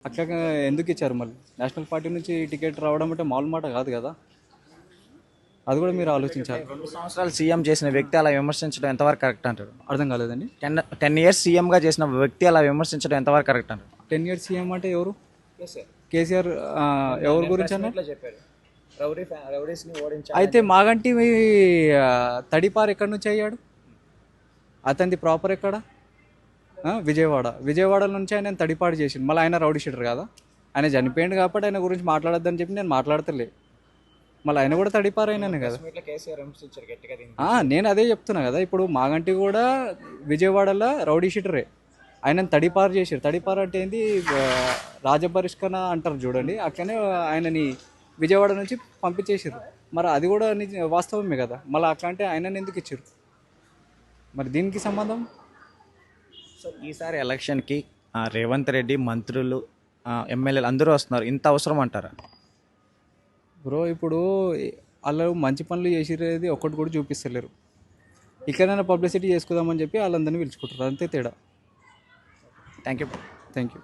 అక్క ఎందుకు ఇచ్చారు మళ్ళీ? నేషనల్ పార్టీ నుంచి టికెట్ రావడం అంటే మామూలు మాట కాదు కదా, అది కూడా మీరు ఆలోచించాలి. 2 సంవత్సరాలు సీఎం చేసిన వ్యక్తి అలా విమర్శించడం ఎంతవరకు కరెక్ట్ అంటారు? అర్థం కాలేదండి. 10 years సీఎంగా చేసిన వ్యక్తి అలా విమర్శించడం ఎంతవరకు కరెక్ట్ అంటారు? 10 years సీఎం అంటే ఎవరు? కేసీఆర్. ఎవరి గురించి అన్న? చెప్పారు రౌడీస్ని ఓడించాలి. అయితే మాగంటి తడిపారు ఎక్కడి నుంచి అయ్యాడు? అతనిది ప్రాపర్ ఎక్కడ? విజయవాడ నుంచి ఆయన తడిపాడు చేసిండు. మళ్ళీ ఆయన రౌడీ షీటర్ కదా, ఆయన చనిపోయింది కాబట్టి ఆయన గురించి మాట్లాడొద్దని చెప్పి నేను మాట్లాడతలే. మళ్ళీ ఆయన కూడా తడిపారు అయినానే కదా. నేను అదే చెప్తున్నా కదా. ఇప్పుడు మాగంటి కూడా విజయవాడలో రౌడీ షీటరే, ఆయన తడిపారు చేసారు. తడిపారు అంటే ఏంది? రాజబహిష్కరణ అంటారు చూడండి, అట్లనే ఆయనని విజయవాడ నుంచి పంపించేసారు. మరి అది కూడా వాస్తవమే కదా. మళ్ళీ అట్లా అంటే ఆయనని ఎందుకు ఇచ్చారు? మరి దీనికి సంబంధం? సో ఈసారి ఎలక్షన్కి రేవంత్ రెడ్డి మంత్రులు ఎమ్మెల్యేలు అందరూ వస్తున్నారు, ఇంత అవసరం అంటారా? బ్రో ఇప్పుడు వాళ్ళు మంచి పనులు చేసిరేది ఒక్కటి కూడా చూపిస్తలేరు. ఇక్కడైనా పబ్లిసిటీ చేసుకుందామని చెప్పి వాళ్ళందరినీ పిలుచుకుంటారు, అంతే తేడా. Thank you. Thank you.